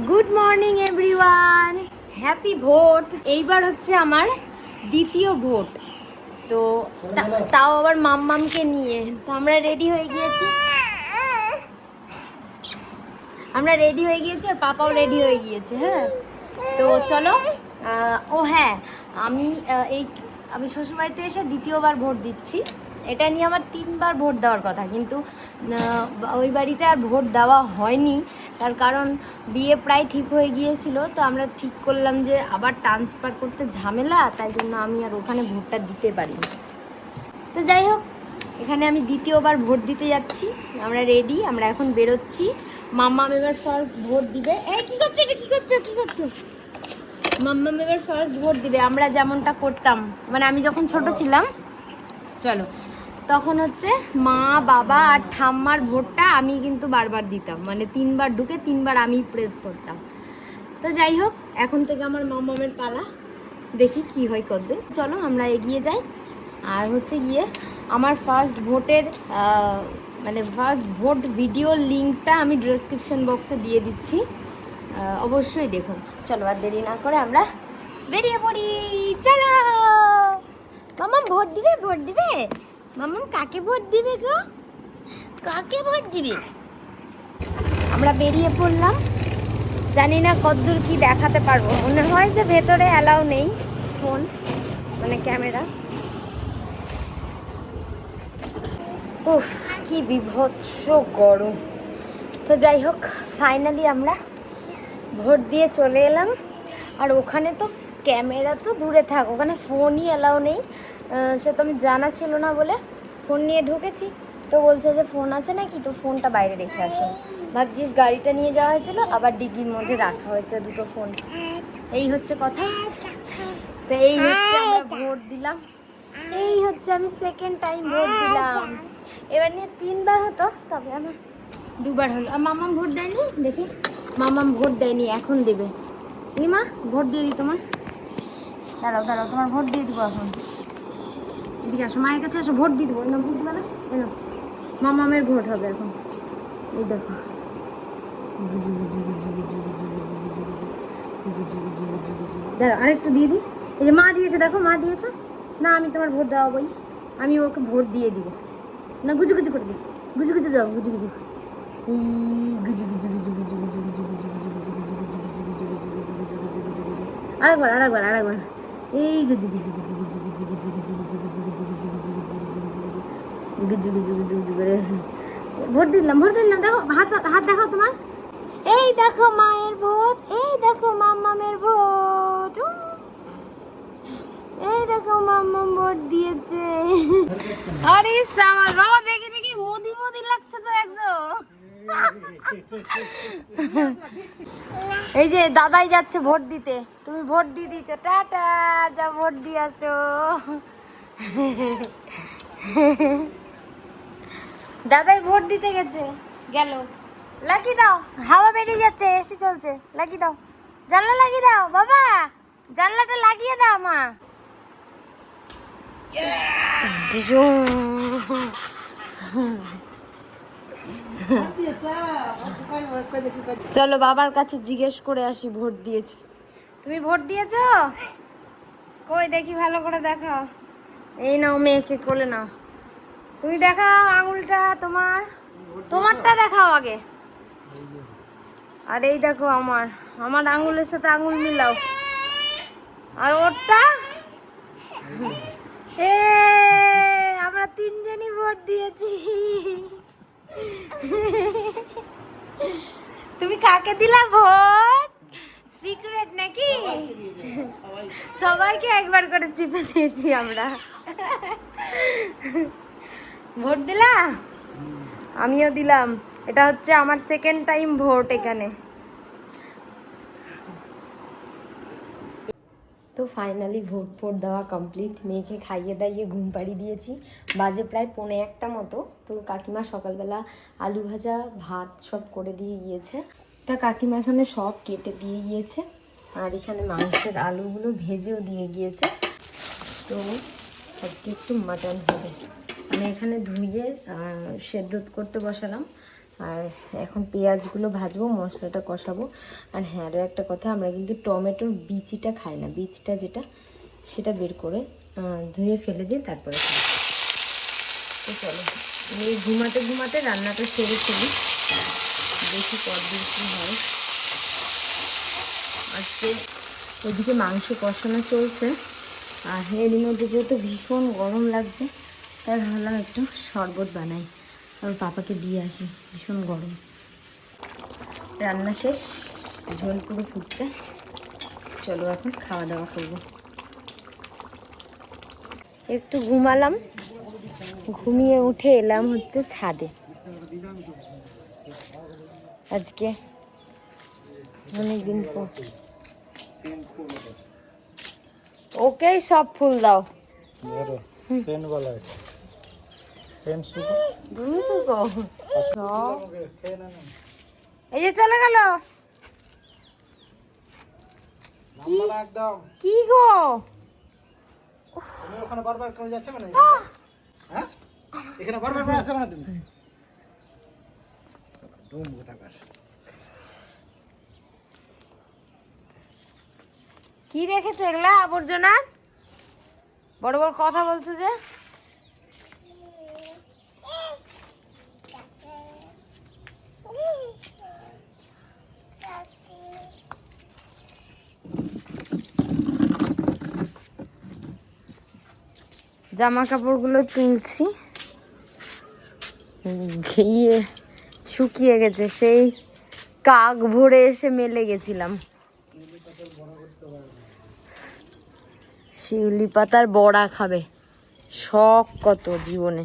Good morning everyone, happy vote. এইবার হচ্ছে আমার দ্বিতীয় ভোট, তো তাও আবার মাম্মামকে নিয়ে। তো আমরা রেডি হয়ে গিয়েছি, আর পাপাও রেডি হয়ে গিয়েছে। হ্যাঁ, তো চলো। ও হ্যাঁ, আমি শ্বশুরবাড়িতে এসে দ্বিতীয়বার ভোট দিচ্ছি। এটা নিয়ে আমার 3বার ভোট দেওয়ার কথা, কিন্তু ওই বাড়িতে আর ভোট দেওয়া হয়নি। তার কারণ বিয়ে প্রায় ঠিক হয়ে গিয়েছিল, তো আমরা ঠিক করলাম যে আবার ট্রান্সফার করতে ঝামেলা, তাই জন্য আমি আর ওখানে ভোটটা দিতে পারিনি। তো যাই হোক, এখানে আমি দ্বিতীয়বার ভোট দিতে যাচ্ছি। আমরা রেডি, আমরা এখন বেরোচ্ছি। মাম্মাম এবার ফার্স্ট ভোট দিবে। এই কি করছো এটা, কি করছো? মাম্মাম এবার ফার্স্ট ভোট দিবে। আমরা যেমনটা করতাম, মানে আমি যখন ছোট ছিলাম, চলো, তখন হচ্ছে মা, বাবা আর ঠাম্মার ভোটটা আমি কিন্তু বারবার দিতাম, মানে 3বার ঢুকে 3বার আমি প্রেস করতাম। তো যাই হোক, এখন থেকে আমার মামামের পালা, দেখি কি হয় কদ্দূর। চলো আমরা এগিয়ে যাই। আর হচ্ছে গিয়ে আমার ফার্স্ট ভোটের মানে ফার্স্ট ভোট ভিডিওর লিঙ্কটা আমি ডেসক্রিপশন বক্সে দিয়ে দিচ্ছি, অবশ্যই দেখুন। চলো আর দেরি না করে আমরা বেরিয়ে পড়ি। চলো, মামাম ভোট দিবে। মামাম কাকে ভোট দিবে গো? কাকে ভোট দিবে? আমরা বেরিয়ে পড়লাম। জানি না কতদূর কি দেখাতে পারবো, মনে হয় যে ভেতরে অ্যালাউ নেই ফোন, মানে ক্যামেরা। উফ, কি বিভৎস গরম। তো যাই হোক, ফাইনালি আমরা ভোট দিয়ে চলে এলাম। আর ওখানে তো ক্যামেরা তো দূরে থাক, ওখানে ফোনই অ্যালাউ নেই। সে তো আমি জানা ছিল না বলে ফোন নিয়ে ঢুকেছি। তো বলছে যে ফোন আছে নাকি, তো ফোনটা বাইরে রেখে আসো। ভাগ্যিস গাড়িটা নিয়ে যাওয়া হয়েছিল, আবার ডিগির মধ্যে রাখা হয়েছে দুটো ফোন। এই হচ্ছে কথা। তো এই হচ্ছে আমরা ভোট দিলাম, এই হচ্ছে আমি সেকেন্ড টাইম ভোট দিলাম। এবার নিয়ে 3বার হতো, তবে আমার 2বার হলো। আর মামাম ভোট দেয়নি, দেখি মামাম ভোট দেয়নি, এখন দেবে। মা ভোট দিয়ে দিই তোমার, দাঁড়াও তোমার ভোট দিয়ে দিব এখন। এদিকে আসো, মায়ের কাছে আসো, ভোট দিয়ে দেবো। না ভোট দিবা না, এনো মামামের ভোট হবে এখন। এই দেখো, দাঁড়াও আরেকটু দিয়ে দিই। এই যে মা দিয়েছে, দেখো মা দিয়েছে না, আমি তোমার ভোট দেওয়া বই, আমি ওকে ভোট দিয়ে দিব না। গুজু করে দিই, গুজু দাও, গুজু আরেকবার এই গুজু করে ভোট দিলাম। দেখো হাত দেখো তোমার, এই দেখো মায়ের ভোট, এই দেখো মাম্মামের ভোট, এই দেখো মাম্মাম ভোট দিয়েছে। আরে আমার বাবা, দেখি মোদি লাগছে তো একদম। এই যে দাদাই যাচ্ছে ভোট দিতে, তুমি ভোট দিয়ে দিচ্ছ, টাটা, যা ভোট দিয়ে আসো। দাদাই ভোট দিতে গেল। লাগিয়ে দাও, হাওয়া বেরিয়ে যাচ্ছে, এসি চলছে, লাগিয়ে দাও, জানলা লাগিয়ে দাও বাবা, জানলাটা লাগিয়ে দাও মা। চলো বাবার কাছে জিজ্ঞেস করে আসি ভোট দিয়েছি। তুমি ভোট দিয়েছ? কই দেখি, ভালো করে দেখাও। এই নাও, মেয়েকে কোলে নাও। তুমি দেখাও আঙুলটা, তোমারটা দেখাও আগে। আর এই দেখো আমার আঙুলের সাথে আঙুল মিলাও। আর ওরটা, আমরা 3জনই ভোট দিয়েছি। তুমি কাকে দিলা ভোট? সিক্রেট নাকি? সবাইকে একবার করে চিপে দিয়েছি আমরা। ভোট দিলা? আমিও দিলাম। এটা হচ্ছে আমার সেকেন্ড টাইম ভোট এখানে। তো ফাইনালি ভোট দেওয়া কমপ্লিট। মেয়েকে খাইয়ে দাইয়ে ঘুম পাড়িয়ে দিয়েছি। বাজে প্রায় 1:45 মতো। তো কাকিমা সকালবেলা আলু ভাজা, ভাত সব করে দিয়ে গিয়েছে। তা কাকিমা এখানে সব কেটে দিয়ে গিয়েছে, আর এখানে মাংসের আলুগুলো ভেজেও দিয়ে গিয়েছে। তো আজকে একটু মাটন হবে। আমি এখানে ধুয়ে সেদ্ধ করতে বসালাম। আর এখন পেঁয়াজগুলো ভাজবো, মশলাটা কষাবো। আর হ্যাঁ, আরও একটা কথা, আমরা কিন্তু টমেটোর বিচিটা খাই না, বীজটা যেটা সেটা বের করে ধুয়ে ফেলে দিয়ে তারপরে খাই। তো চলো, এই ঘুমাতে ঘুমাতে রান্নাটা সেরে ফেলি, দেখি কতদূর কী হয়। আজকে ওদিকে মাংস কষানো চলছে, আর এরই মধ্যে যেহেতু ভীষণ গরম লাগছে, তাই ভাবলাম একটু শরবত বানাই, আর পাপাকে দিয়ে আসি, ভীষণ গরম। রান্না শেষ, ঝোল পুরো ফুটছে, চলো এখন খাওয়া দাওয়া করবো। একটু ঘুমালাম, ঘুমিয়ে উঠে এলাম হচ্ছে ছাদে। আজকে অনেকদিন পর ওকেই সব ফুল দাও। এই যে চলে গেল। কি গো ওখানে বারবার করে যাচ্ছে মানে, হ্যাঁ এখানে বারবার করে আসছে মানে তুমি ডুম কোথাকার। কি রেখেছো এগুলা আবর্জনা? বড় বড় কথা বলছো যে। জামা কাপড়গুলো তুলছি, ঘিয়ে শুকিয়ে গেছে, সেই কাক ভরে এসে মেলে গেছিলাম। শিউলি পাতার বড়া খাবে, শখ কত জীবনে।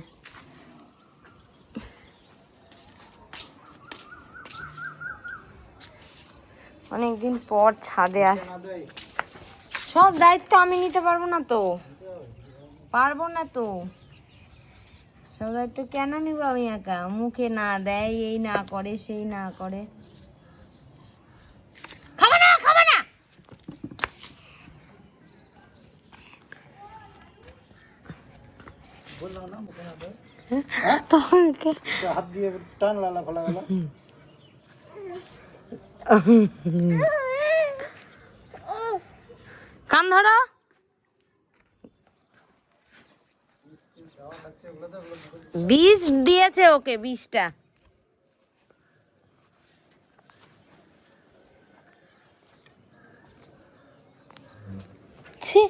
অনেকদিন পর ছাদে সব দায়িত্ব আমি নিতে পারবো না তো, পারবো না তো। সব দায়িত্ব কেন নিব আমি একা? মুখে না দেয়, এই না করে, সেই না করে। খাবে না, খাবে না। বললাম না মুখে না দেয়, তোমাকে হাত দিয়ে টান লালা ফলা গেল। কান ধরো। বিষ দিয়েছে ওকে, বিষটা। ছি।